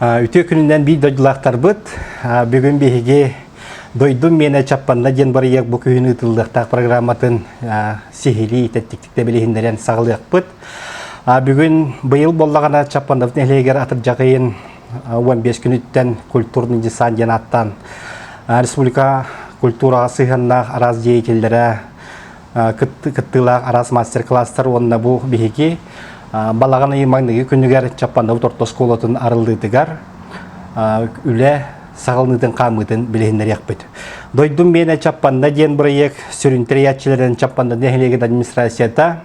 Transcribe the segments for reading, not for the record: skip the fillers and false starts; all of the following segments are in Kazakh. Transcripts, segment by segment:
Үтө күнүнөн бий дойдулактар быт. Бүгүн биһиги дойдум мене чаппанна ден барыяк бу күнү тылдыктак программатын сихили теттиктикте билихиндерен сагылык быт. Бүгүн быйыл боллагана чаппандын элегер атыр жакыйын 15 күнүттен культурный дизайн жанаттан республика культурага сыйганна араз деятеллери кыттылак араз мастер-класстар онна бу биһиги балаганы имаңныгы күнүгер чаппанда уторто школатын арылдыдыгар үле сагылнытын камытын билихиндер якпыт. Дойдум мене чаппанда ден проект сүрүнтөриятчыларын чаппанда нехлеген администрацията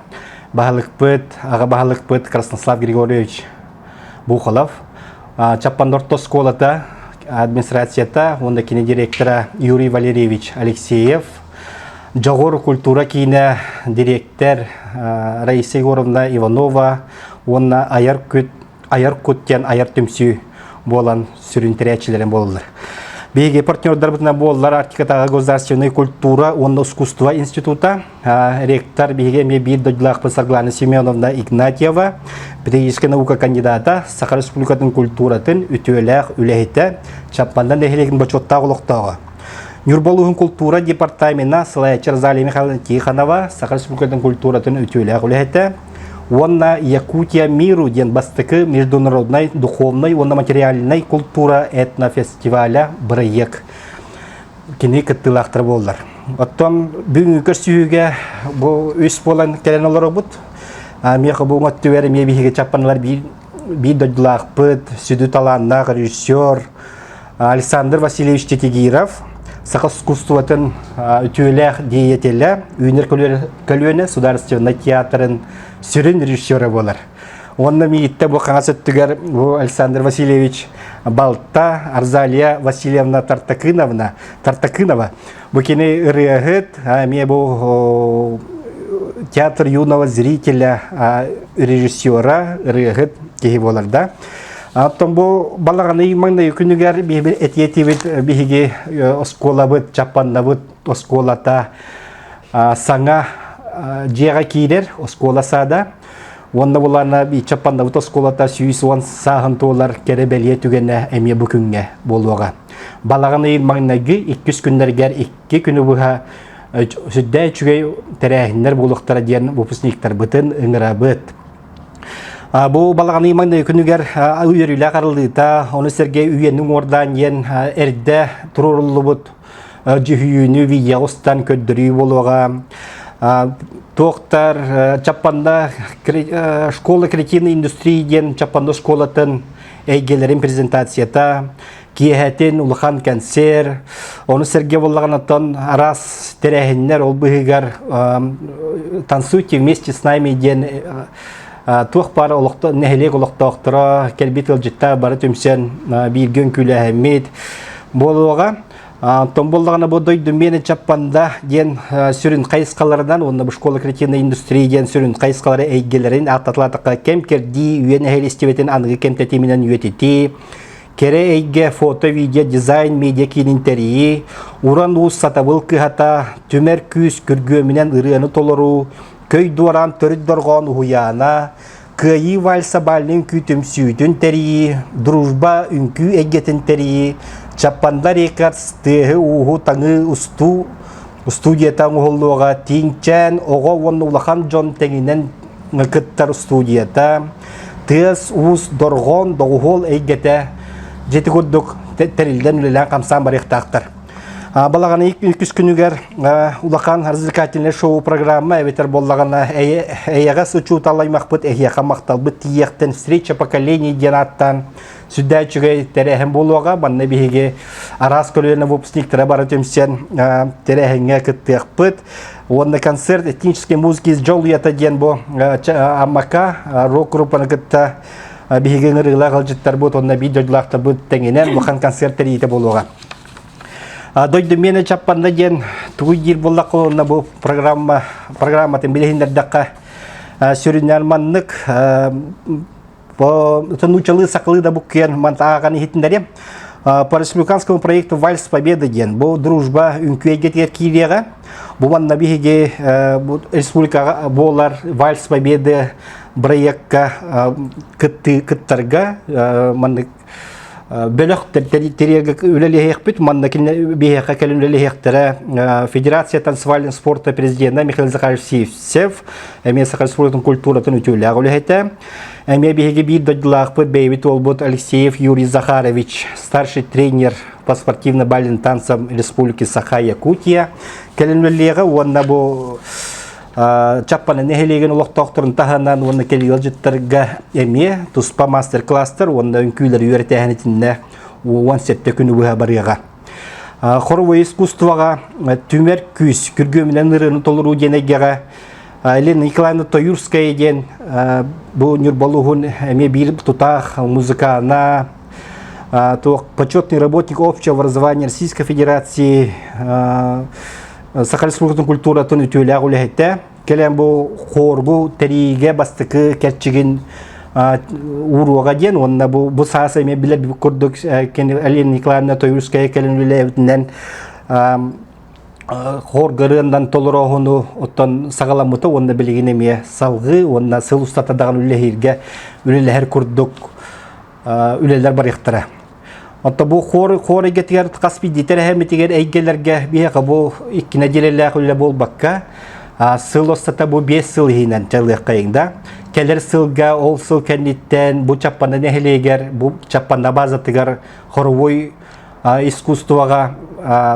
ага бахалыкпыт Краснослав Григорьевич Бухолов. Чаппанда орто школата администрацията онда кине директора Юрий Валерьевич Алексеев. Жогору культура кине директор Раиса Егоровна Иванова, онна аяр көттен аяр түмсү болан сүрүнтөриятчыларын болдылар. Беге партнердар бутна болдылар Арктикатага государственная культура, онна искусство института, ректор беге бир дойдулакпы Сарглана Семеновна Игнатьева, педагогическая наука кандидата, Саха Республикатын культуратын үтөләк үләһите, чаппандан нехелеген бачотта олоқтағы. Нюрболугун культура департамента Слаячер Залия Михайловна Тихонова, Саха Республикатын культуратын үтөләк үләһите, онна Якутия миру ден бастыкы международной, духовной, онна материальной культура этнофестиваля бырыйык кини кыттылактыр болдылар. Оттон бүгүнкү көрсүүгө бу үс болан келен олар бут. Меха бу маттыбер мебиге чаппанлар бир дойдулакпыт, сүдү таланнак режиссер Александр Васильевич Тетигиров, Саха искусствотын үтөләк деятеле, Үнер көлөнө Сударственный театрын сүрін режиссері болар. Онна миитте бу қаңасыттігер Александр Васильевич Балта, Арзалия Васильевна Тартакынова. Бу кені ырыгыт, ме бу театр юного зрителя режиссера ырыгыт кеги боларда. Аттон бу балаганы имаңда күнүгер бир этиетибит биги оскола бит чаппанна бит осколата саңа жега кийдер оскола сада онда буларна би чаппанда бит осколата сүйүсүн сагын толар керебелие түгенне эме бүгүнгө болуга балаганы имаңнагы 200 күндергер 2 күнү буга сүддө чүгөй терехиндер булуктар ден выпускниктер битин ыңырабыт. Бу балаганы имаңда күнүгер үйөрүлө карылдыта, оны серге үйөнүң ордан ен эрде турулубут жүйүнү виягостан көддөрүү болуга. Токтар чаппанда школа креативной индустрии ден чаппанда школатын эйгелерин презентацията, киехетин улахан концерт, оны серге боллаганаттан арас терехиннер ол быгыгар танцуйте вместе с нами ден тух пар олоқта нехелек олоқтоқтыра келбител житта бары төмсен бирген күләһәмет болуга томболлагана бодой дүмбене чаппанда ден сүрүн кайыскалардан онда бу школа креативной индустрии ден сүрүн кайыскалары эйгелерин аттатлатыкка кем керди үйен хелистебетен аны кемтети менен үйетити кере эйге фото видео дизайн медиа кининтерии уран ус сатабыл кыхата түмер күз күргө менен ырыаны толору көй дуаран төрүт доргон уяна, кыйы вальса балнын күтім сүйдін тәрі, дружба үнкү эгетін тәрі, чаппанда рекордс тыгы уху таңы студиятан уғылуға тиңчен, оға оны улахан жон тәңінен кыттар студията, тыз уыз доргон доғыл эгеті жеті көддік тәрілден үлелен қамсан барықтақтар. Балаганы 200 күнүгер улахан развлекательный шоу программа эветер боллагана эяга сучу талаймакпыт эяга макталбыт тиектен встреча поколений денаттан сүддәчүгө терехен болуга банна биге арас көлөнө выпускниктер бары төмсен терехенге кыттыкпыт онда концерт этнической музыки из Жолуята ден бу амака рок группаны кытта биге нырыла калжыттар бут онда видеоларда бут теңенен улахан концерттер ите болуга. Дойду мене чаппанда ден тугир боллақылына бұл программатын білігіндердіққа сүрінер маннық тұнучалы сақылы да бұл кен мантағаны хетіндерем. По республиканскому проекту «Вальс Победы» ден бұл дружба үнкуегет кейлеға. Бұл манна біге республикаға болар «Вальс Победы» проектқа кыттарға маннық Бөлөк тереге үлелехпит манна бияка келин үлелехтере Федерация танцевального спорта президента Михаил Захарович Сев эме Сахар спортын культуратын үтүлә гөләһәтә эме биһиге бир дәҗлахпыт бейбит олбут Алексеев Юрий Захарович старший тренер по спортивно-бальным танцам Республики Саха-Якутия келин үлелеге онна бу Чаппаны нехелеген улуқтоқтырын таханан оны келгел жыттырға әме тұспа мастер-кластер, онда үнкүйлер үйертәхінетінне 17 күні бұға барыға. Хоровой искусствоға түмер күз, күргөмінен ұрыны толыру денегеға Елена Николаевна Тоюрская ден бұл нүрбалуғын әме бір тұтақ музыкана, почетный работник общего образования Российской Федерации, Сахар спортын культуратын үтілі ғылыхетті. Келен бұл қоргу, тәриге бастықы кәтчігін ұруға ден. Онына бұл сағасы еме білер бұл көрдік Елена Николаевна Тоюрская келен үлі өтінден қорғырынан толыр оғыны оттан сағаламыты. Онына білеген еме салғы, онына сыл ұстатадаған үліхерге үлілер көрдік үлелер бар ектірі. Отта бу хор егетигер каспи дитер хәметигер әйгеләргә бияка бу иккене дилеләр үлә булбакка сыл остата бу 5 сыл хинен чалык кайында келер сылга ол сыл кәнниттән бу чаппанда нәһелегер бу чаппанда базатыгар хоровой искусствога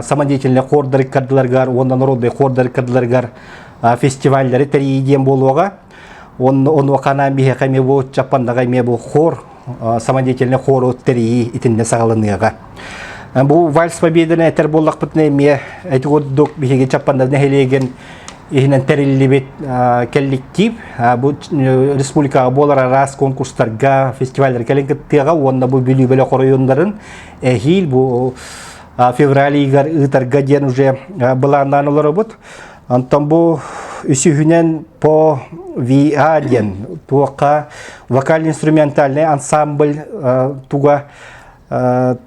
самодеятельный хордыр кадрларгар онда народный хордыр кадрларгар фестивальләре тәриден булуга он вакана бияка ме бу чаппандага ме бу хор самодеятельный хор оттери итинне сагалыныга. Бу вальс победаны этер боллак битне ме айтгоддук биге чаппанда нехелеген ихнен терилибит коллектив бу республикага болара раз конкурстарга фестивальдер келенгеттега онда бу билүү беле коройондарын хил бу февраль-игар ытарга ден уже буландан олоробут. Антон бу үсүхүнен по V1 туака вокально-инструментальный ансамбль туга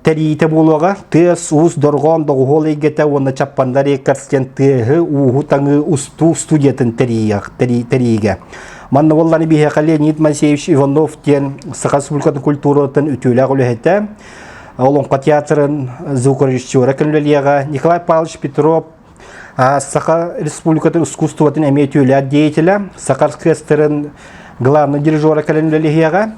терите булуга тес ус доргон догол егете оны чаппандар екарстен тыгы уху таңы усту студиятын териге. Манна волланы бихе Леонид Моисеевич Иванов тен Саха Республикатын культуратын үтүлә гөләһәтә. Олонка театрын звукорежиссера көнлелега Николай Павлович Петров Саха Республикатын искусствотын әмейтүлі деятеля, Сахарскестерін главный дирижера кәлінлілігеға.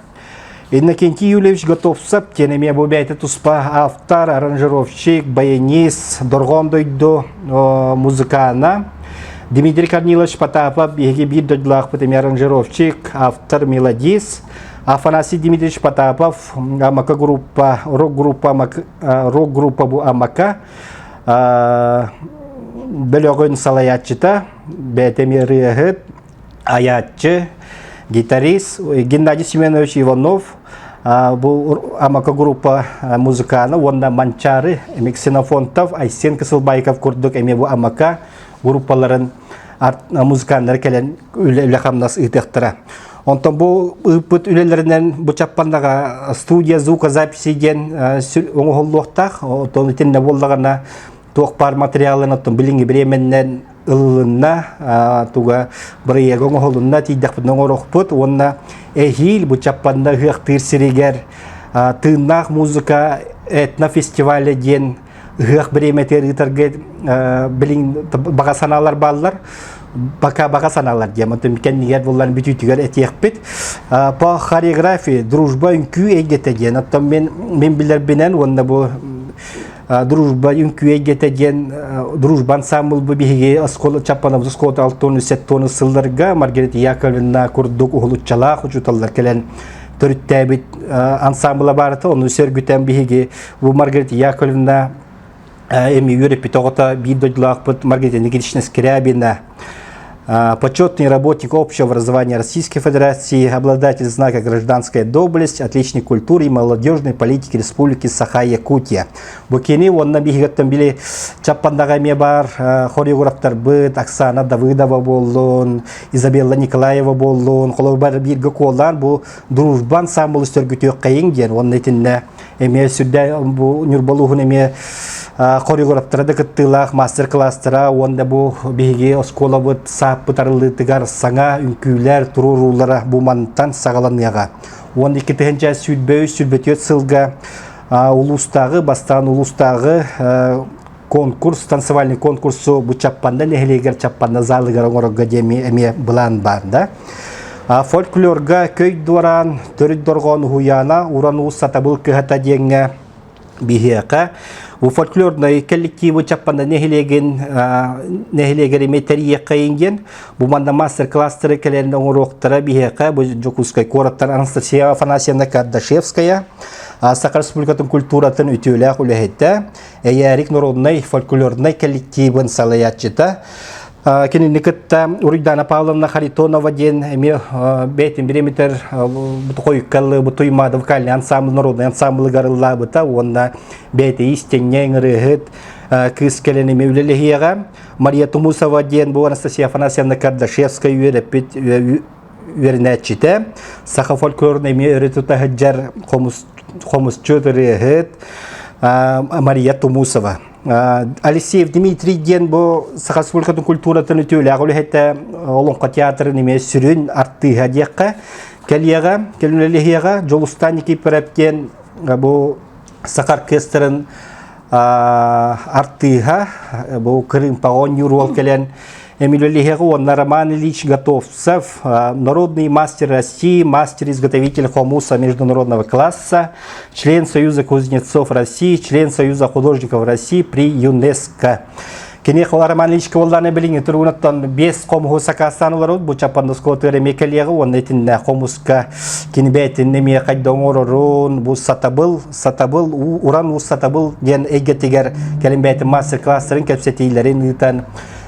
Иннокентий Юлевич Готовцев, тенеме бөбәйті тұспа автор, аранжировщик, баянист, доргон дойду музыкана. Дмитрий Корнилович Потапов, еге бір дойдылақ бұтыме аранжировщик, автор, мелодист. Афанасий Дмитриевич Потапов, рок-группа бұл Амака. Бөлөгөн салаятчыта, бәтемері аятчы, гитарист Геннадий Семенович Иванов, бұл Амака группа музыканы, онда Манчары, Ксенофонтов, Айсен Кысылбайков көрдік әме бұл Амака группаларын музыканлар кәлен үлі қамнас ұйтықтыра. Онтан бұл ұпыт үлелерінен бұл чаппандаға студия звукозаписи ден оңғылуқтақ, онтан үтінне болдағына тоқпар материалын оттон билинги бременнен ылына туга бырыя гоңолунна тиддак бутун орохпут онна эхил бу чаппанда хыктыр сиригер тыннак музыка этно фестивале ден хык бреметер итарге билин багасаналар баллар бака багасаналар дем отон кеннигер буллар бүтүтүгөр этекпит по хореография дружба үнкү эгетеген оттон мен билер бенен онна бу дружба үнкүе гетеген дружба ансамбл бу биге оскола чаппанабыз оскола алтон сеттоны сылларга Маргарита Яковлевна курдук улуччала хучуталлар келен төрүттәбит ансамбла барыты оны сөргүтен биге бу Маргарита Яковлевна эми юрепи тогота бидодлак Маргарита Никитична Скрябина почетный работник общего образования Российской Федерации, обладатель знака «Гражданская доблесть», отличник культуры и молодежной политики Республики Саха-Якутия. Букини он набегаттан били чаппандагаме бар, хореографтар быт, Оксана Давыдова боллон, Изабелла Николаева боллон, холобар бирге колдан бу дружбан самбул сөргүтөк кайыңден, он нетинне эме сүддө бу нюрбалугун эме хореографтары кыттылах мастер-класстара онда бу биге оскола бут сап бутарлытыгар саңа үнкүлөр турурулара бу мантан сагаланыга. Он икитенче сүдбөй сүдбөтөт сылга улустагы бастан улустагы конкурс, танцевальный конкурсу бу чаппанда нехилегер чаппанда залыгар оңорога деми эме булан банда. Фольклорга көй доран, төрүт доргон хуяна, уран сатабыл кыхата деңе бихека. У фольклорный коллективу чаппанда нехилегер эме тарихка енген. Бу манда мастер-класстары келерин оңороктара бихека. Бу Жокускай короттан Анастасия Афанасьевна Кардашевская. Саха Республикатын культуратын үтүләк үләһетте. Эярик народный фольклорный коллективын салаятчыта. Кенинникетта Уридана Павловна Харитонова ден эме бетин биреметр койкаллы бутуймады вокальный ансамбль, народный ансамбль гарылла бута. Онда бети истеннен рыгыт кыз келени мевлелехига. Мария Тумусова ден бу Анастасия Афанасьевна Кардашевская юрепит вернәчите. Саха фольклорный өйрөтүтә хаҗар Хомусчу рыгыт Мария Тумусова. Алексеев Дмитрий ден бу Саха Республикатын культуратын үтүләк үләһетте олонка театрын эме сүрүн артыга дияққа келияга келүлелехига жолустанники перептен бу Саха оркестрын артыга бу Крым погон юрол келен Эмилюлехига он Роман Ильич Готовцев, народный мастер России, мастер-изготовитель хомуса международного класса, член Союза кузнецов России, член Союза художников России при ЮНЕСКО. Кенехол Роман Ильич Кавалданы билинги тургунаттан 5 хомуса кастанылар бу чапандыско теремекелеги он этин хомуска кинбетин неме кайдоңорорун бу сатабыл уран у сатабыл ген эгетигер келимбетин мастер-класстарын кепсетилерин ытан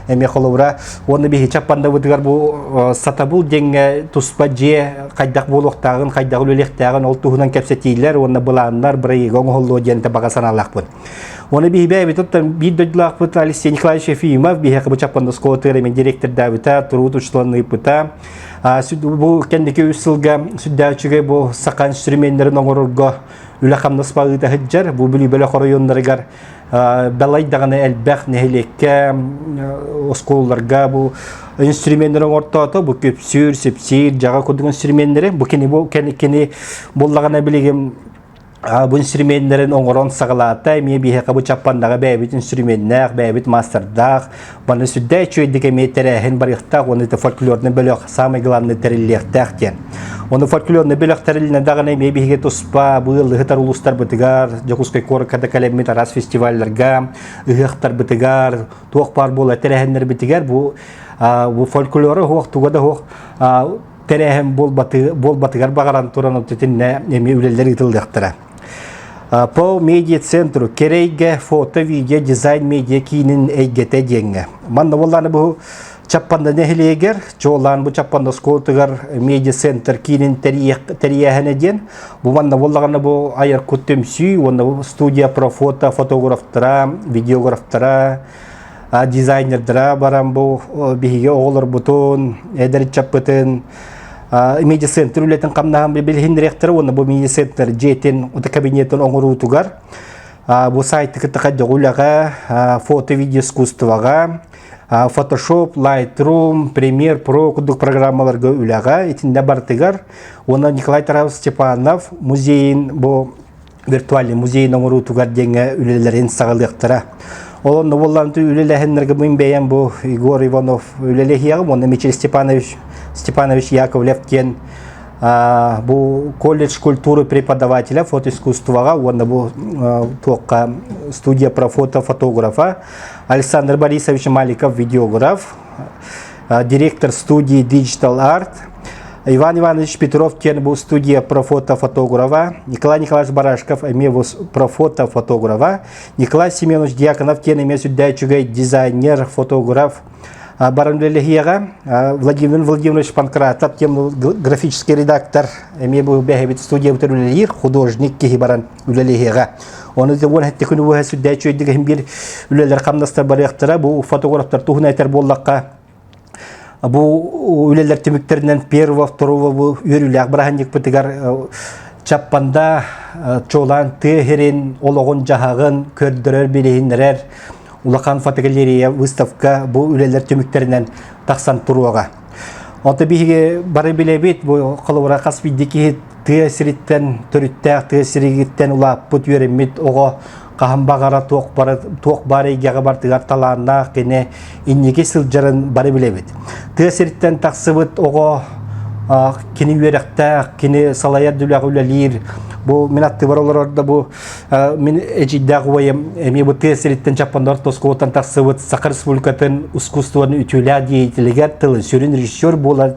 эме холовра оны бихи чаппанда бутыгар бу сатабул деңе туспа же кайдак болохтагын кайдак үлелектагын ол туһунан кепсетилер оны буланнар бирегон холло ден табага саналакпын. Оны бихи бәбитоттан бидодлак бут Алексей Николаевич Ефимов бихи бу чаппанда скотер мен директор давита турутучланы пыта. Бу кендеке үсилге сүддәчүгө бу сакан инструменттерин оңорорго үләхамнас багыта хаҗар бу билибеле районнарыгар балайдаганы әлбәх нехилекке осколларга бу инструменттер ортото бу көпсүр, сепсир, жага кодуган инструменттер бу кени боллагана билегем бу инструменттерин оңорон сагалата эми бихе кабы чаппандагы бәбит инструменттер, бәбит мастердаг, баны сүддә чөйдеге метерәһен барыкта оны фольклорны бөлөк самый главный териллектәхтен. Оны фольклорны бөлөк терилне дагы эми бихе туспа быел гытар улустар бытыгар, Жокускай коркада калемит раз фестивальләргә, ыгыктар бытыгар, туак бар була терәһеннәр бытыгар бу фольклоры хуак тугада хуак терәһен бол батыгар багаран туран тетинне эми үлеләр итилдәктәре. По медиа-центру керейге фото, видео, дизайн медиа кинин эйгете денге. Манда болланы бу чаппанда нехилегер, чолан бу чаппанда сколтыгар медиа-центр кинин терияхене ден. Бу манда боллаганы бу айыр күттемсүй, онда студия про фото, фотографтара, видеографтара, дизайнердара барам бу бихиге оғылыр бутун, эдер чаппытын, медиа-центр үлетін қамнаған білген ректоры, оны бұл медиа-центр жетен ұты кабинетін оңырутугар. Бұл сайты кіттіға жоғылаға, фото-видео искусствоға, Photoshop, Lightroom, Premiere Pro күдік программаларға үліға, етінде бартығар. Оны Николай Тарасов Степанов музейін, бұл виртуальный музейін оңырутугар денге үлелерін сағылықтыра. Олонды болланты үлеләхенлерге бұйын бәйен бұл Игор Иванов үлелехияғы, оны Мичел Степанович Яковлев кен бұл колледж культуры преподавателя фотоискусствоға, оны бұл тоққа студия про фотографа, Александр Борисович Маликов видеограф, директор студии Digital Art, Иван Иванович Петров кен бұл студия про фотографа, Николай Николаевич Барашков про фотографа, Николай Семенович Дьяконов кен сүддәчүгей дизайнер, фотограф, Барамлелехияга, Владимир Владимирович Панкратов, тем графический редактор, был бегает студия Утерлир, художник Кихибаран Улелехияга. Он это вон хатте күнү бу сүддәчү дигән бир үлеләр камнастар барыктыра, бу фотографтар тухна әйтер боллакка. Бу үлеләр темиктеринен первого, второго бу үрүләк бараханник битигар чаппанда чолан тегерин ологон жахагын көрдөрөр билехиннер. Улахан фотогалерея выставка бу үлеләр төмектеринен тахсан туруга. Онда биге бары билебит бу кылыбыра каспиддики тыасириттен төрүттәк тыасиригиттен улаппут юремит ого кахамбагара туок бары игега бартыгар талаанна кене иннеге сылжарын бары билебит. Тыасириттен таксыбыт ого кини юректәк, кини салаяр дүләгүләлир. Бу минатты бароларда бу мин эҗиддәг ваем эми бу тыасириттен чапандар тоскотан таксыбыт Сакар Республикатын искусствоны ütүлә диетилегә тылы сүрин режиссер бола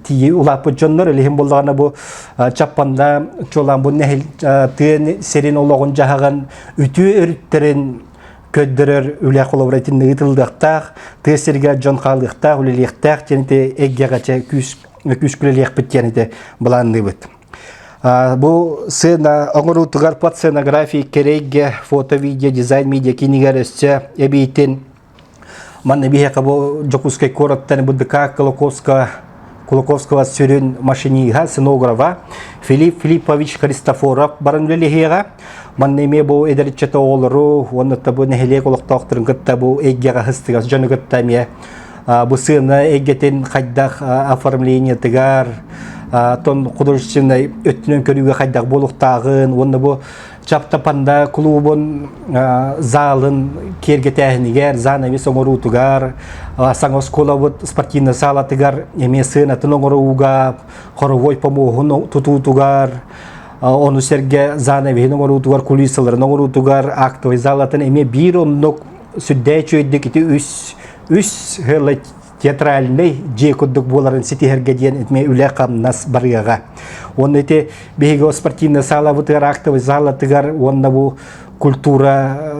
тие улапы жоннор элем болгана бу чаппанда чолан бу нехил тыен серин ологон жаган үтү өрүттерин көддөрөр үле колобратин нытылдыктак тесерге жон калдыктак үлелектак жөнте эггегача күскүлелек биткенде буланды бит. Бу сцена оңору тугар под сценография кереге фото видео дизайн медиа кинигересче эбитин манна бихека бу жокускай короттан будка Кулаковского сюрин машинига сценографа Филипп Филиппович Христофоров баранлелега манна ме бу эдерчете олору онда табу нехелек олоктоктурун кытта бу эггега хыстыгас жонугытта ме бу сцена эггетен кайдак оформление тыгар тон художественный өттүнөн көрүүгө кайдак болуктагын онда бу чаптапанда клубун залын кергетехнигер занавес оңорутугар саңос колобут спортивный зала тыгар эмесына тыногоруга хоровой помогун тутутугар ону серге занавес оңорутугар кулисаларын оңорутугар актовый залатын эме бир ондук сүддечөйдүк үс театральный жекуддук боларын сетихерге дейін этме үле камнас барыяга. Он эти беге спортивный зала бутыгар актовый зала тыгар онна бу культура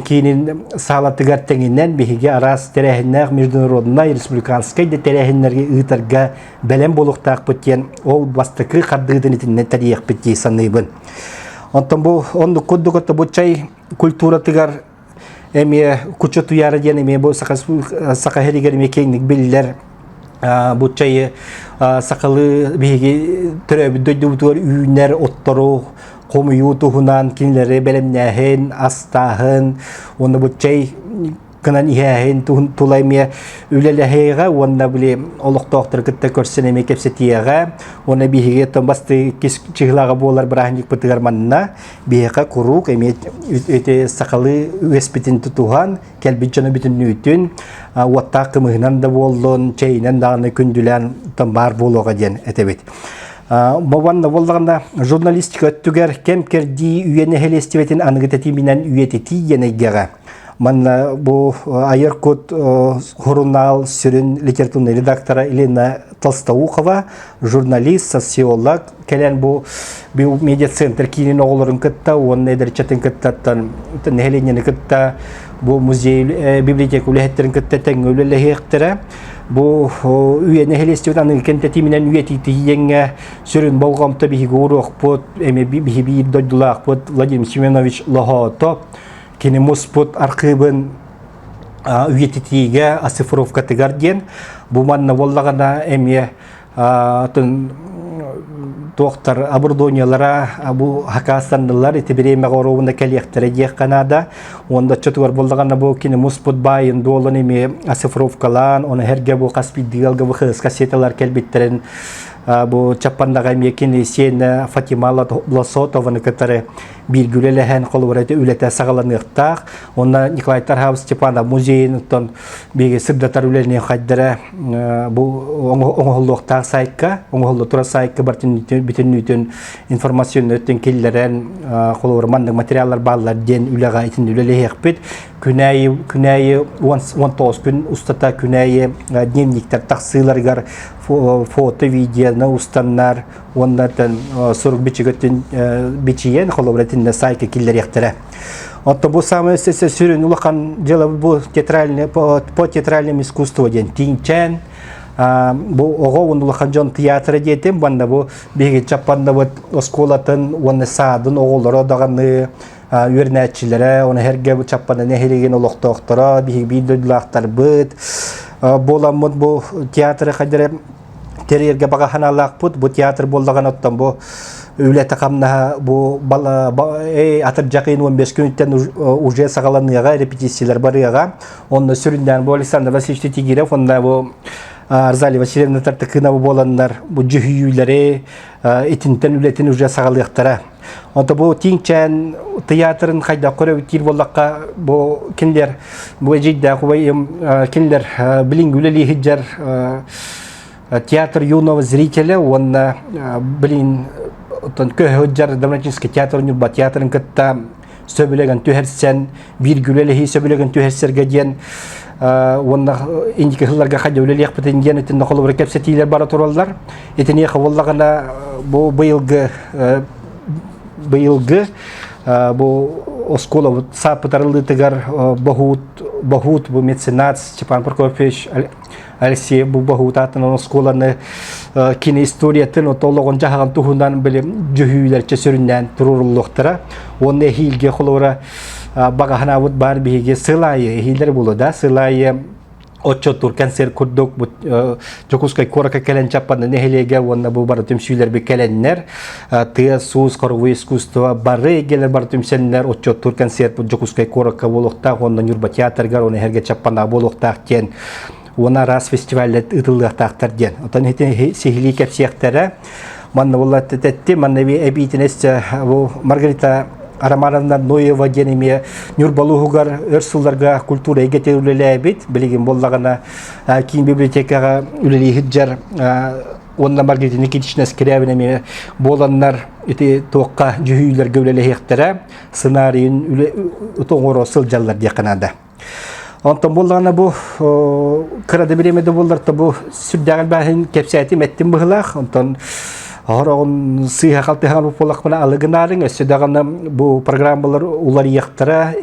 кейнин зала тыгар теңинен беге арас терехиннер международный республиканский де терехиннерге ыйтарга белем болуктак бутен ол бастыкы кардыдын итинне тарих битти саныбын. Онтон бу онду куддукта бу чай культура тыгар эме кучоту яра ден эме бу сакахеригер мекеңник биллер бу чайы сакалы биги төрөбү дөйдүтөр үйнер оттору комую тухунан кинлери белемнәһен астахын оны бу чай кынан иһәһен тулайме үлеләһәгә онда биле олоктоктор кытта көрсенеме кепсетиягә оны биге томбасты кичиглага болар брахник бытыгарманна биһәкә курук эме эте сакалы үеспитин тутуган келбичаны битин нүтүн ватта кымыгынан да болдон чейнен дагы күндүлән тамбар болога ден этебет. Баванна болдаганда журналистика өттүгер кемкерди үйене хелестибетин аныгыты менен үйетети енегеге манна бу айыркут журнал сүрүн литературный редактора Елена Толстоухова, журналист, социолог, келен бу медиацентр кинин оголорун кытта, он эдерчетин кыттаттан нехеленени кытта, бу музей библиотека үлехеттерин кытта теңөлөлө хектера. Бу үйене хелестивдан кентети менен үйетити еңге сүрүн болгомто биги урукпут, эме биги дойдулакпут Владимир Семенович Лохото. Кини муспут архивын үйетитиге оцифровка тыгарден. Бу манна боллагана эме доктор оборудованиялара бу хакастандылар итибиреме горовунда келектере дек канада. Онда чотугар боллагана бу кини муспут байын долон эме оцифровкалан, оны херге бу каспидигалга бу кассеталар келбиттерин бу чаппандага мекени сен Фатима Лосотованы кытары билгүлелеген колбораты үлете сагаланыктак. Онда Николай Тархав Степанов музейинтон беге сырдатар үлене хайдара бу оңголуктак сайтка, оңголу тура сайтка бартын бүтүн информацион өттөн келлерен колбормандык материаллар баллар ден үлега итин үлелехпит. Күнәйи 19 күн устата күнәйи дневниктер таксыларгар фото видеоны устаннар оннан 45 гөттен бичиен холобратинде сайка киллер яктыра. Отто бу самое сүрүн улахан дела бу театральный по театральному искусству ден тинчен бу ого улахан жон театры детем банда бу беге чапанда вот осколатын онны садын оголоро даганы үрнәтчиләре оны һәргә бу чаппаны нәһилеген олоктоктора биһидүллактар бит боламын бу театр хәдәре терьерге багаханалак бут бу театр боллаган оттан бу үләте камна бу бала атыр жакын 15 күннән уже сагаланыга репетициялар барыга онны сүрүндән бу Александр Васильевич Тигирев онда бу Арзали Васильевна тартыкына боланнар, бу жүхүйүләре, этинтен үлетин уже сагалыктара. Онда бу тиңчән театрын кайда көрөбүтир боллакка бу киндер бу эҗиддә кубайым киндер билингүлели хиҗар театр юного зрителя, он блин тон көһөҗәр Драматический театр нюрба театрын кытта сөбелеген төһәрсән биргүлели хи сөбелеген төһәрсәргә дигән онна индикаторларга хәдә үлелек битенгән итен нахылы кепсетиләр бара торалар. Итене хаваллагана бу быелгы бу оскола сапытарлы тигар бахут бу меценат Степан Прокофьевич Алексей бу бахут атынан осколаны киноисториятын отологон жаган тухундан билем жүһүйләрчә сөрүннән турурлыктыра. Онны хилге холора багахана бут бар биге сылайы хилдер булды да сылайы отчет туркансер курдук бу Жокускай корака келен чаппаны нехелеге онна бу бар төмсүйләр бе келеннәр тыя сус корвы искусство бары гелер бар төмсәннәр отчет туркансер бу Жокускай корака болукта онна нюрба театрга оны һәргә чаппана болукта кен она раз фестивальдә ытылдыктар ден отан хете сихли кепсияктәре манна булла тәтте манна би әбитенес бу Маргарита Арамаровна Ноева денеме нюрбалугар өрсулларга культура эгетелеле бит билеген боллагана кийин библиотекага үлели хиджар онна Маргарита Никитична Скрябинеме боланнар эти тоққа жүһүйләр гөвлеле хектара сценарийын тоңоро сылжаллар дияқанада. Онтон боллагана бу кырады биремеде болларда бу сүрдәгәл баһин кепсәти меттин быһлах онтон Орон сыйга калтыган полакмана алыгынарын өсөдөгөн бу программалар улар яктыра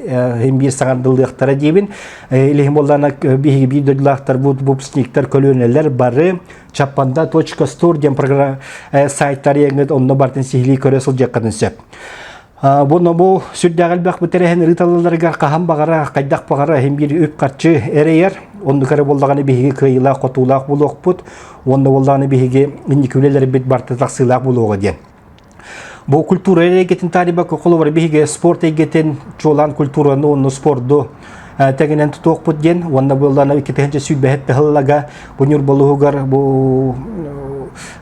hem bir сагандылыктара дибин илехим боллана биги бидодлактар бу выпускниктер көлөнелер бары чапанда .store ден программа сайттар еңет онно бартын сихли көрөсөл жаккансы. Бу сүрдәгәл бак битерәһен риталларга каһам багара кайдак багара hem bir үп карчы эрейер онды кары боллаганы биги кыйла котулак булок бут онда боллаганы биги индикүлелер бит барты таксылак булуга ден. Бу культура эгетин тариба колобар биги спорт эгетин чолан культураны онны спортду тегенен туток бут ден онда боллаганы икетенче сүбәһәт тәһәллага бу нур болугар бу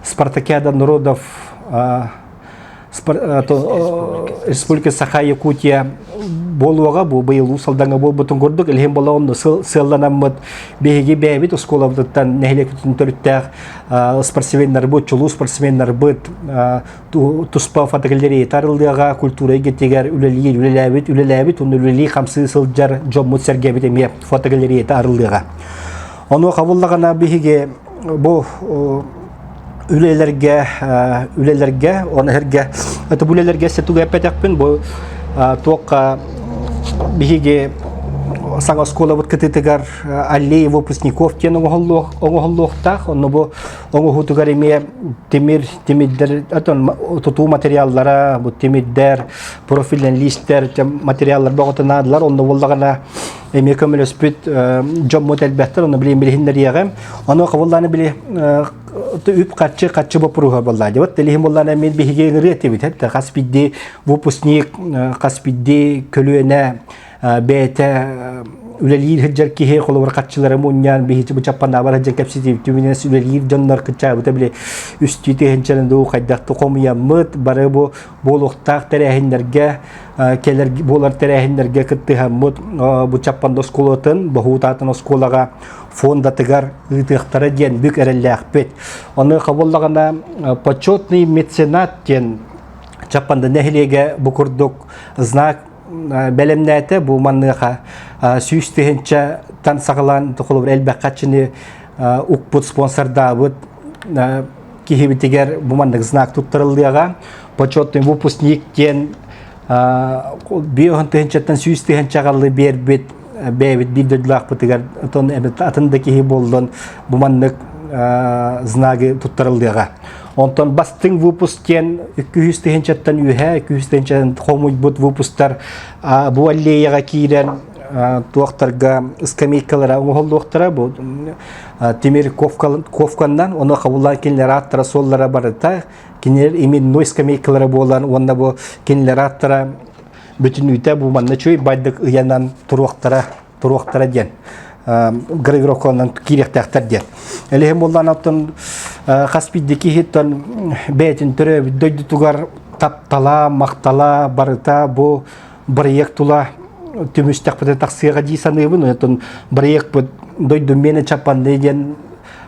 Спартакиада народов Республика Саха-Якутия болуга бу быйыл усалданга болбутун көрдүк элем бола онны сылланаммыт беги бебит осколавдыттан нехлекүтүн төрүттәк спортсменнар бу чулу спортсменнар быт туспа фотогалерея тарылдыга культура гетегер үлеләбит уны үлели хамсы сылжар жоммут сергебит эме фотогалерея тарылдыга ону кабыллагана беги бу үлелерге оны һәргә ата бүлеләргә сәтүгә пәтәкпен бу тоққа биге саңа школа вот кытыгар аллея выпускников тен оңоллохтах оны бу оңохутугар эме темирдер атон туту материаллара бу темирдер профильден листтер материаллар багытынадылар онда боллагана эме көмөлөспүт жоп моделбеттер оны билин ягам оны кабылланы биле үп катчы бопруга боллады вот телехим болланы мен биге ретебит хәтта каспидди выпускник каспидди көлүнә бете үлелир хәҗәр киһе колор катчылары муньян бихи бу чаппана бар хәҗәр капситив түминес үлелир җаннар кыча бу табиле үстүте хәҗәрен ду кайдакты комия мыт бары бу болуктак тәрәһиннәргә келер болар тәрәһиннәргә кытты һәм бу чаппанда сколотын бахутатын сколага фонда тигар итехтара ден бик эрелләхпет аны кабыллаганда почетный меценат ден чаппанда нәһилеге бу курдук знак белемнәте бу манныга сүйстехенчә тан сагалан тохолор элбәкатчыны укпут спонсорда бут кихибитигер бу маннык знак туттырылдыга почетный выпускник ден биохантехенчәтен сүйстехенчә галлы бербит бәбит бидодлак бутыгар тон атындагы болдон бу маннык знагы туттырылдыга онтон бастың выпускен 200-тен үһә 200-тен хомуй бут выпустар бу аллеяга кирен туактарга скамейкалар оңолдуктара бу темир ковкандан оны кабыллан кинлер аттара соллара барыта кинер именно скамейкалар болан онда бу кинлер аттара бүтүн үтә бу манна чөй байдык ыянан туруктара ден гравировкаларынан киректактар дер. Эле болдан аттан Каспийдеки хиттан бетин төрө дойду тугар таптала, мактала, барыта бу проект тула түмүстәк бит таксыга дисаныбын, аттан проект бит дойду мене чапан деген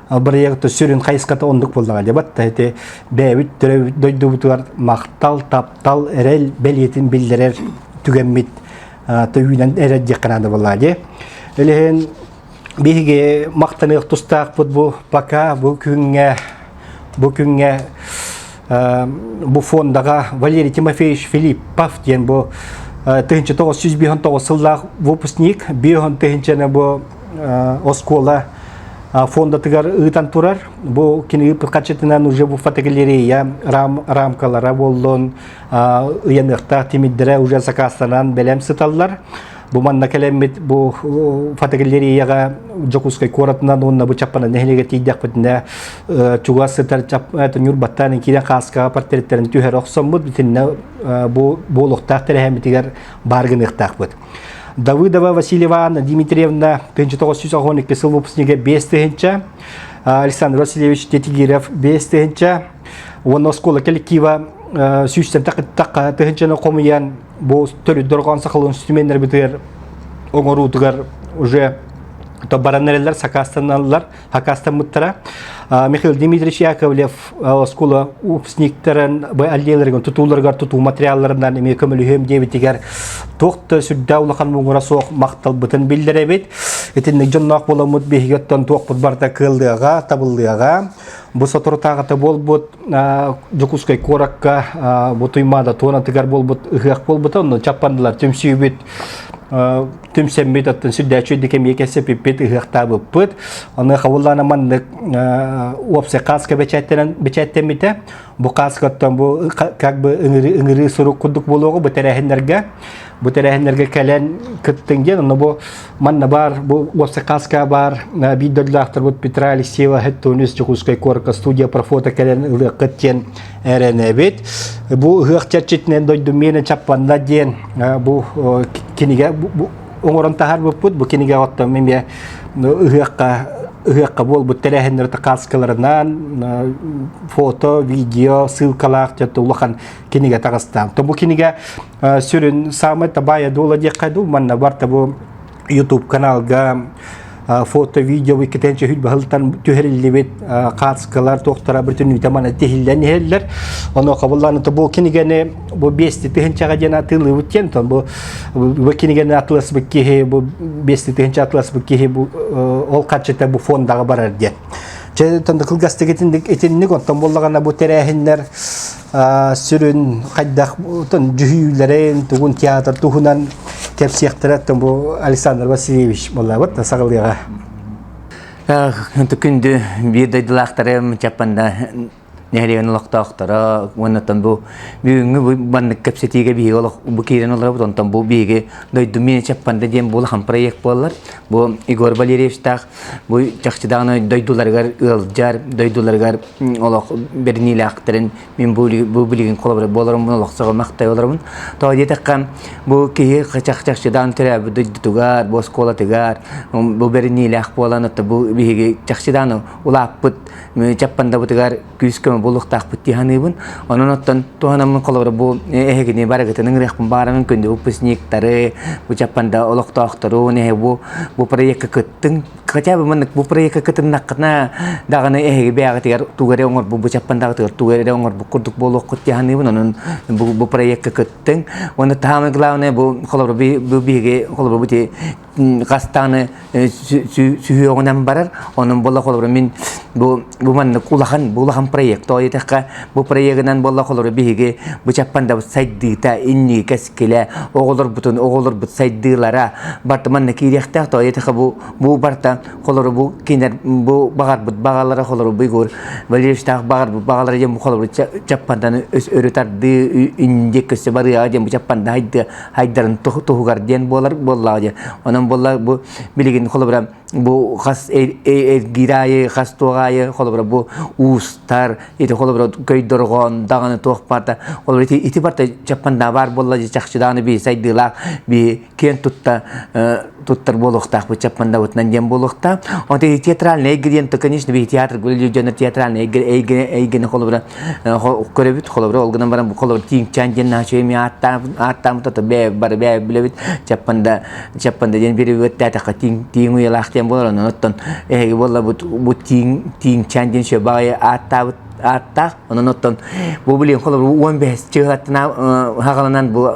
проект сүрүн кайската ондук болдага деп атты. Бәбит төрө дойду тугар мактал, таптал, эрел белетин билдирер түгенмит түйүнөн эрет жакканады боллади. Элен биге мактанык тустак бу пока бу күнгө бу фондага Валерий Тимофеевич Филиппов ден бу 1999 жылдагы выпускник, бион техничене бу оскола фонда тыгар ытан турар. Бу кини качетинен уже бу фотогалерея рамкалара болдон ыяныкта тимиддере уже заказтанан белем сыталлар. Бу манна келемит бу фотогалереяга Жокускай коратынан онна бу чаппана нехлеге тийдек битне чуга сытар чап это нюрбаттан кире каска портреттерин түһөр оксоммут битинне бу болохта терехемитигер баргыныктак бит. Давыдова Васильева Анна Дмитриевна 1912 жыл выпускниги 5 тыгынча, Александр Васильевич Тетигирев 5 тыгынча, он оскола коллектива сүйістен тақы тыгынчаны комуян бу төрү доргон сакылын сүтүмендер битер оңорутугар уже то баранерлер сакастаналлар хакастан муттара Михаил Дмитриевич Яковлев оскола выпускниктерин бу аллелерген тутууларга тутуу материалларынан эме көмөлүм дебитигер токто сүддө улахан муңурасок мактал бытын билдиребит. Этинник жоннак боламыт бегеттен токпут барда кылдыга табылдыга бу сотуртагата болбут Жокускай коракка бу туймада тона тигер болбут ыгак болбут онно чаппандылар түмсүйбүт түмсеммит аттын сүддәчү дикем екесе пиппет ыгактабы пыт аны хавуллана мандык опсе каска бечеттемите бу каскаттан бу как бы ыңыры сурук кудук болого бу терехенерге келен кыттынген аны бу манна бар бу опсе каска бар биддөлдактыр бу Петра Алексеева хеттонус Жокускай корка студия про фото келен ылы кыттен эренебит бу ыгакчатчитнен дойду мене чаппанда ден бу киниге бу оңорон тахар бу киниге оттон мене ыгакка бол бу терехенер каскаларынан фото, видео, ссылкалар жата улахан киниге тагыстам. То бу киниге сүрүн самы табая дола декаду манна барта бу YouTube каналга фото, видео викетенче хүт бахылтан түһәриллебет каскалар токтора бүтүн тамана техиллен хеллер. Оны кабылланы то бу кинигене бу 5 тыгынчага жана тылы үткен тон бу кинигене атлас бекке бу 5 тыгынча атлас бекке бу ол качета бу фондага барар ди. Четонда кылгастыгетиндик этинник онтон боллагана бу терехиннер сүрүн кайдак тон жүйлөрен тугун театр тугунан кепсияқтыраттын бу Александр Васильевич болла вот сагылыга. Күндү бир дайдылактарым чапанда нехлеген лактактара оннан бу бүгүнгү бандык кепсетиге бии олох бу кирен олар онтон бу биге дойду мен чапанда дем бул хам проект боллар. Бу Игорь Валерьевич так бу чакчыдагы дойдуларга ылжар дойдуларга олох берниле актырын мен бу билген колобра болорум олох сага мактай болорум. Тоди таккан бу кие чакчыдан тереб дойдугар бу школа тегар бу берниле ак боланы бу биге чакчыдан улаппыт чапанда бу тегар күскө булуктак битиханыбын. Онон оттон туганамын колобра бу эхегини барагытының рехпын барамын күндө выпускниктары бу чапанда олоктоктору не бу проект кыттың хотя бы мен бу проект кыттың накна даганы эхеге бягатыгар тугаре оңор бу чапандагы тугаре оңор бу курдук болук кыттиханыбын. Онон бу проект кыттың оны тамы главное бу колобра бу биге колобра бути кастаны сүйөгөнөн барар. Онун болла колобра мен бу мен кулахан проект тойтакка бу проектинен болла колобра биге бу чапанда сайдыта инни кескеле оголор бутун оголор бут сайдылара бартман кирехта тойтакка бу барта колобра бу кинер бу багар бут багалара колобра бигор Валерьевич багар бут багалара жем колобра чапандан өс өрөтарды индексе бары ажем чапанда хайдарын тухугар ден болла же. Онон болла бу билген колобра бу хас гирае хас тугае колобра бу устар ити холобра көйдөргөн даганы тоқпарта ол ити барта чаппанда бар болла жакшыданы би сайдыла би кен туттар болохтах бу чаппанда утнан дем болохта он театральный ингредиент конечно би театр гүлү жана театральный эйген холобра көрөбүт холобра олгунан барам бу холобра тиң чанден начеми аттам тото бе бар бе билебит чаппанда ден бири өттө та тиң уялактен болор оттон болла бу тиң чанден ше бая атта онон оттон бу билен холобра 15 чыгаттына хагаланан бу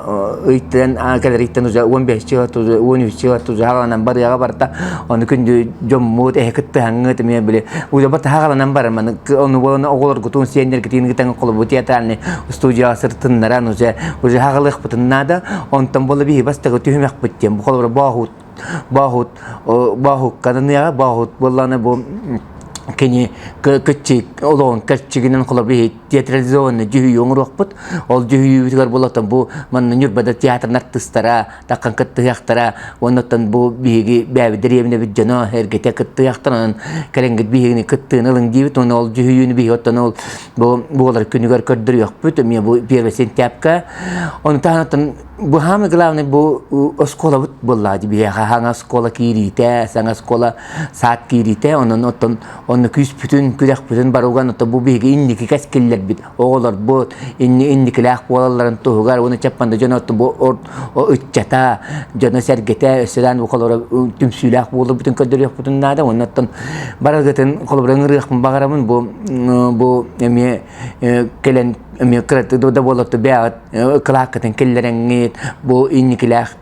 ыйттен калериттен уже 15 чыгат уже 13 чыгат уже хагаланан барыга барта оны күндү жоммут экетте хаңыт мен биле уже барта хагаланан бар мен оны болона оголор гутун сендер кетин гитен колобу театральный студия сыртыннаран уже хагалык бутуннада онтон болу би бастагы түймөк буттем бу холобра бахут кананыга бахут болланы бу кени кычык олон кычыгынан холобы театрализованный жүйү оңрокпут ол жүйүгөр болотон бу мана нюрбада театрын артисттара таккан кыттыяктара онотон бу биги бәби деревне биджано эргете кыттыяктан келенгит бигини кыттын ылың дибит оны ол жүйүнү биги оттон ол бу болар күнүгөр көрдүрүөкпүт мен бу 1 сентябрьга оны таанатын бу хамы главный бу школа бут болла диби ханга школа кирите саңа школа саат кирите онон оттон оны күс бүтүн күрәк бүтүн баруган ото бу биги инники каскеллер бит оголор бу инникилак болаларын тугар оны чаппанда жонотто бу үтчата жона сергете селан бу колор түмсүлак болуп бүтүн көдөрөк бүтүн нада оннотон барагатын колор ыңырык багарамын бу эме келен эме краты да болот бяат клакатын келлереңит бу инникилак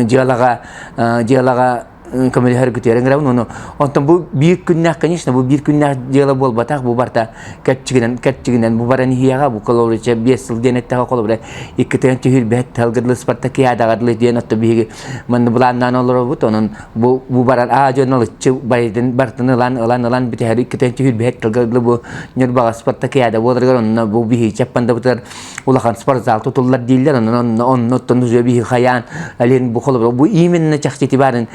жиалага коммуни харгутер гравн оно онтон бу бир күннак конечно бу бир күннак дела болбатак бу барта катчигинен бу барани хияга бу колорча 5 жыл денеттага колобра иккетен түйүр бет талгырлы спартакиадагарлы денетто биги мен буланнан олор бут онон бу баран журналистчы байдын бартыны лан битер иккетен түйүр бет талгырлы бу нюрбага спартакиада болоргор онно бу биги чаппанда бутар улахан спортзал тутуллар диллер оннотон уже биги хаян ален бу колобра бу именно чахчити барын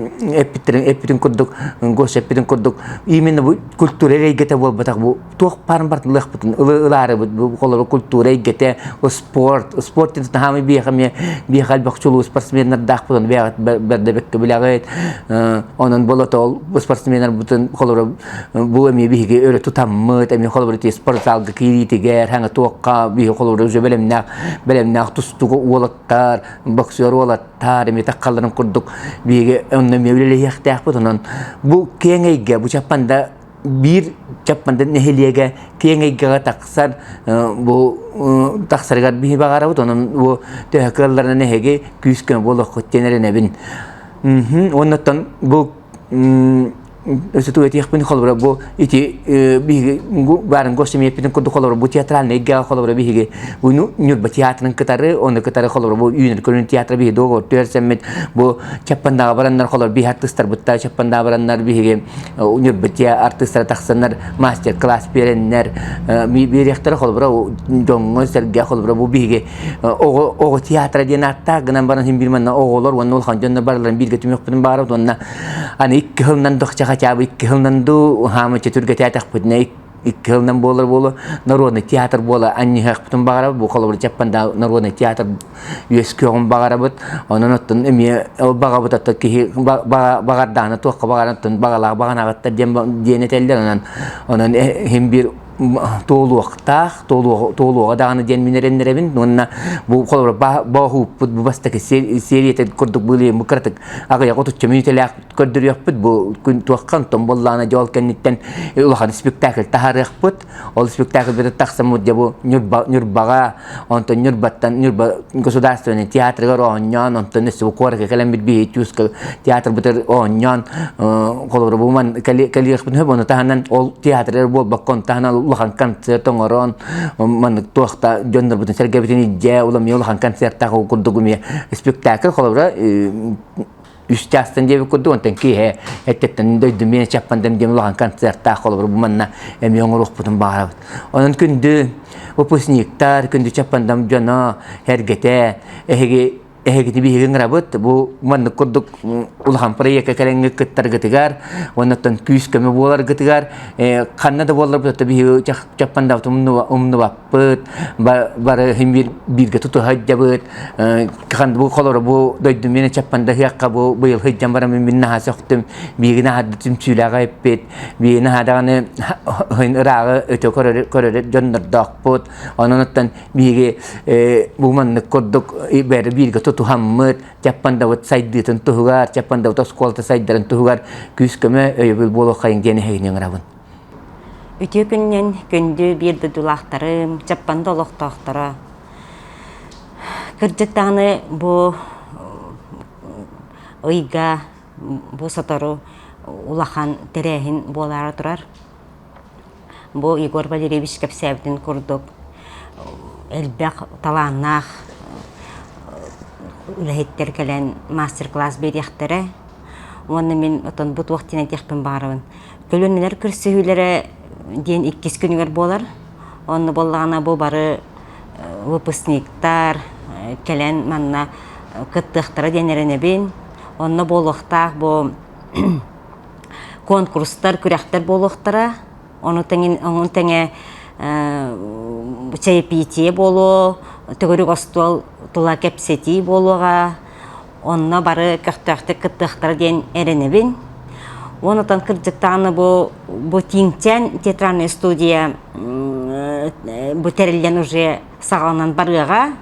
эпитин курдук гош эпитин курдук именно бу культура рейгете болбатак бу тох пармбартлык бутун ылары бу колор культура рейгете спорт инде хами би хал бакчулу спортсменнер дак бутун бердебек билагет онон болотол спортсменнер бутун колор бу эми биге өрө тутаммы эми колор ти спортзалга киритигер ханга токка би колор уже белемнак тустугу улаттар боксер улаттар эми таккаларын курдук биге онна мевлеле яхтах бутунан бу кеңейге бу чаппанда бир чаппанда нехелиеге кеңейге таксар бу таксаргар би багара бутунан бу текалларына нехеге күскөн болох тенеренебин оннотон бу Itu itu yang kalau berapa itu bih barang gosip yang pintu kalau berapa teatral nega kalau berapa bih bu nyut teater nang ketara on ketara kalau berapa unit kalau teater bih dua teater semet bu capan dabaran nar kalau bih artis terbutta capan dabaran nar bih nyut teater artis tertaksanar master class perenner bih rektor kalau berapa jongo serga kalau berapa bih ogo teater dia nata genam barang himbir mana ogolor wanul khanjon barang bih ketumuk pun barang tuanna anik kehenan dok Чабы кылнанду хама четурга театр путне кылнан болор народный театр бола анни хактын багара бу колор чаппанда народный театр юскөгөн багара бут ононоттун эми бага бутатта ки багардана токка багараттын багала баганагатта денетелдер онон химбир толуга даганы ден минереннеребин онна бу колор баху бу бастаки сериете курдук были мукратык ага якоту чемителяк көрдүрөкпүт бу күн туаккан томболлана жолкенниттен улахан спектакль тахарыкпыт ол спектакль бир таксаму дебу нюрбага онто нюрба государственный театрга роньон онто несу корке келем би чуска театр битер оньон колор бу ман калиякпын хебоно таханан ол театр бол баккон таханал улахан концерт оңорон ман туакта жондар бутун сергебитини же улам улахан концертта курдугуме спектакль колобра үстәстен дебе курду онтан ки эттен дойду мен чаппандам дем улахан концертта колобра бу манна эми оңорук бутун баарабыт онун күндү выпускниктар күндү чаппандам жона хергете эге ehegiti bihigen rabot bu man kurduk ulham proyek kelenge kettar getigar onatan küs keme bolar getigar kanna da bolar bu bihi chapan da umnu bapet bar himbir bir getu hajjabet kan bu kolor bu doydumene chapan da yakka bu yıl hajjam bara min naha soktum bigina haddim sülaga epet bigina hadane hin raga öte korore jonnar dakpot onatan bigi bu man kurduk ber bir getu Tuhammed, Japan dawat side di tentu hugar, Japan dawat sekolah side di tentu hugar, kus keme bil bolo kain gene hay yang rabun. Ütü günden gündü bir de dulaktarım, Japan doluktaktara. Kırcıktanı bu oyga, bu sataru ulakan terehin bolara durar. Bu Igor Valeriyevich Kapsevdin kurduk. Elbek talanaq, Ülahitler kelen master-class beriyaktere. Onu men oton bu vaktine tekpin barabın. Kölünler kürsühülere diyen 2 günler bolar. Onu bollağına bu barı выпускниктар kelen manna kıttıqtara denerene bin. Onu boluqtaq bu konkurslar, kürekler boluqtara. Onu tenge çaypitiye bolu, tөгөрүк остол тула кепсети болуга, онна бары кыхтакты кыттыктар ден эренебин. Онотан кырдыктаны бу тиңтен театральная студия бу терилден уже сагаланан барыга,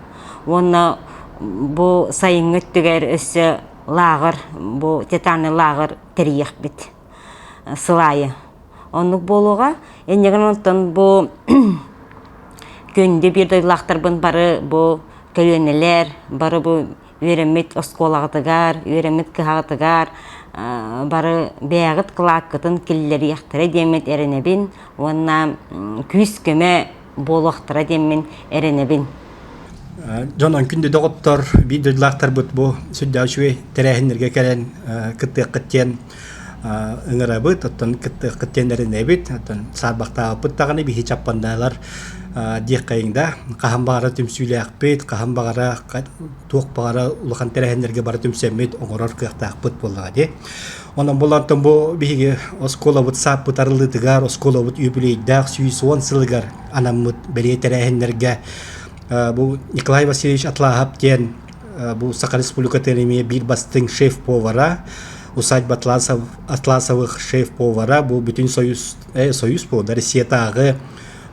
онна бу сайын өттүгер өссө лагыр, бу театральный лагыр терияк бит, сылайы. Оннук болуга, энеген онтан бу Gündü bir doylaqtarbın barı bu kölöneler, barı bu öğrenmet oskoлагытыгар, öğrenmet kıhağıtıgar, barı beğit kılaqıtın killeri yaxtıra demet erenebin, onna küs köme boluqtıra demin erenebin. Jonan kündü doqottor bir doylaqtarbıt bu süddäşüwe terähinlerge kelen kıttıqıtyen ыңырабыт, оттон кыттыqıtyenlerin ebit, оттон сарбақта пыттағаны бихи чаппандаалар диек кайыңда кахан багара түмсүйлэкпит, кахан багара туок багара улахан терэхендерге бара түмсэммит оңорор кыяктаакпыт боллага де. Онан болантон бу биһиги осколабыт сааппыт арылытыгар, осколабыт юбилейдах сүйсуон сылыгар анаммыт белие терэхендерге бу Николай Васильевич Атлахап ден бу Саха Республикатын эми бир бастың шеф-повара, усадьба Атласовых шеф-повара, бу бүтүн союз бу Россиятагы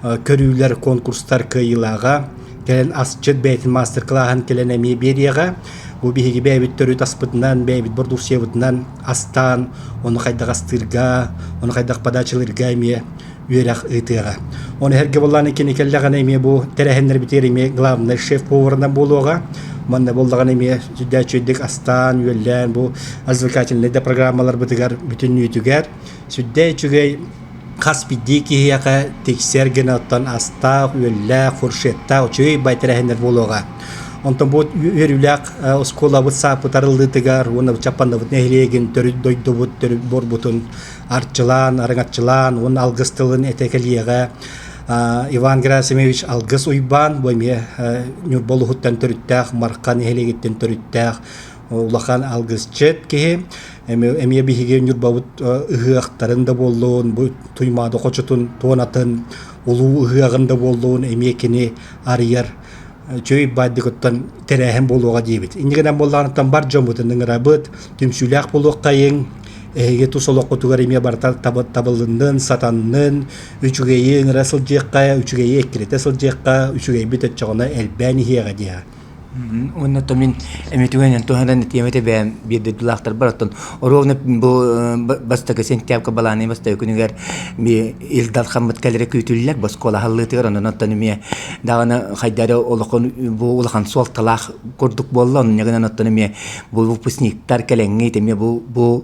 көрүүлөр конкурстар кыйылага келен асчыт бейтин мастер-классан келен эми берияга бу биһиги бэбит төрүт аспытынан бэбит бордусьебытынан астан оны кайдак астырга оны кайдак подачалырга эми үйрак ытыга оны herge боллан экен келлеган эми бу терэхендер битер эми главный шеф-поварынан болуга манна болдаган эми сүддәчүддик астан үйөллән бу развлекательный программалар битигер бүтүннүйтүгер сүддәчүгей Хаспиддики яка тексерген оттан аста, үйеллә, фуршетта, очуй байтерәһендер болуға. Онтан бұл үйеріләк оскола бұт сапы тарылдытыгар, оны чапанда бұт нәхілеген төрі дойды бұт, төрі бор бұтын артчылан, арыңатчылан, оны алғыстылын әтекелиеға. Иван Герасимович алғыс уйбан, бойме нүрболу хуттан төріттәқ, марқан нәхілегеттен төріттәқ, улахан алғысчет кеге. Эмие биһиге нүрбабыт ыһыактарында боллуун, бу туймады кочотун туонатын улуу ыһыагында боллуун эмие кини арыяр чөй баддыгыттан терэхен болууга диебит. Индигенен боллаанытан бар жомутун ыңырабыт, түмсүлээх болуок кайың, эге тусолоккутугар эмие бартар табылындын, сатаннын, үчүгейи ыңыра сылжыакка, үчүгейи эккирете сылжыакка, үчүгей битет чогона элбэни хиэга дия. Онна томин эмитүгенен тоһандан тиемете бэм бирде дулактар бараттан оровна бу бастага сентябрь баланы бастага күнүгер би илдар хаммат калере күтүллер баскола халлытыр оннан тонуме дагана хайдары олокон бу улахан сол талах курдук боллон нягана наттанме бу выпускниктар келеңги теме бу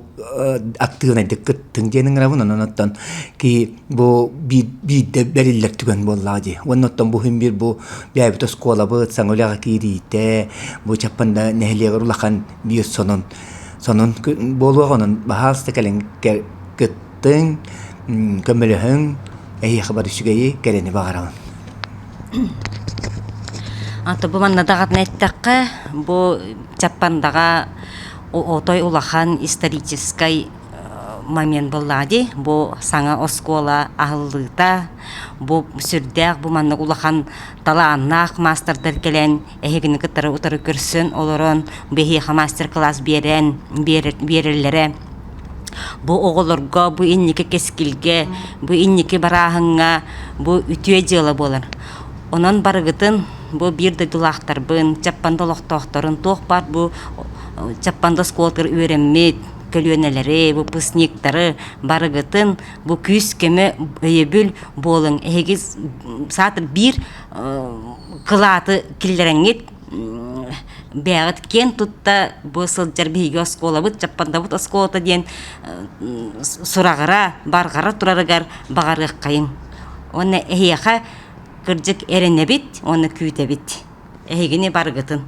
актыгына диккет тиңденин равын оннан ки бу би де бериллер түгөн боллади оннан бу химбир бу бяйбит скола бу саңоляга кирите bu Japan'da nehliye urlakan bir sonun boluğunun bahasta kelen gittin kömülühün haber şügeyi geleni bağıran. Аты бу манна дагат нәттәккә бу Чаппандага отой улахан исторический момент буллади. Бу саңа оскола ахыллыта, бу сүрдәк бу манна улахан талааннак мастердер келен эхигини кытары утары көрсүн олорон бехиха мастер-класс берерлере. Бу оголорго, бу инники кескилге, бу инники барахынга, бу үтүе жылы болар. Онон барыгытын бу бирде дулахтарбын, Чаппанда олохтоохторун туох бар бу Чаппанда сколтыр үйренмет, көлөнелери, бу пысниктары барыгытын бу күс кеме өйөбүл болың. Эгиз сатыр бир кылаты киллереңет бәгыт кен тутта бу сылжар биги оскола бут Чаппанда бут осколата ден сурагыра баргара турарыгар багарык кайын. Оны эхиха кыржык эренебит, оны күйтебит. Эхигини баргытын.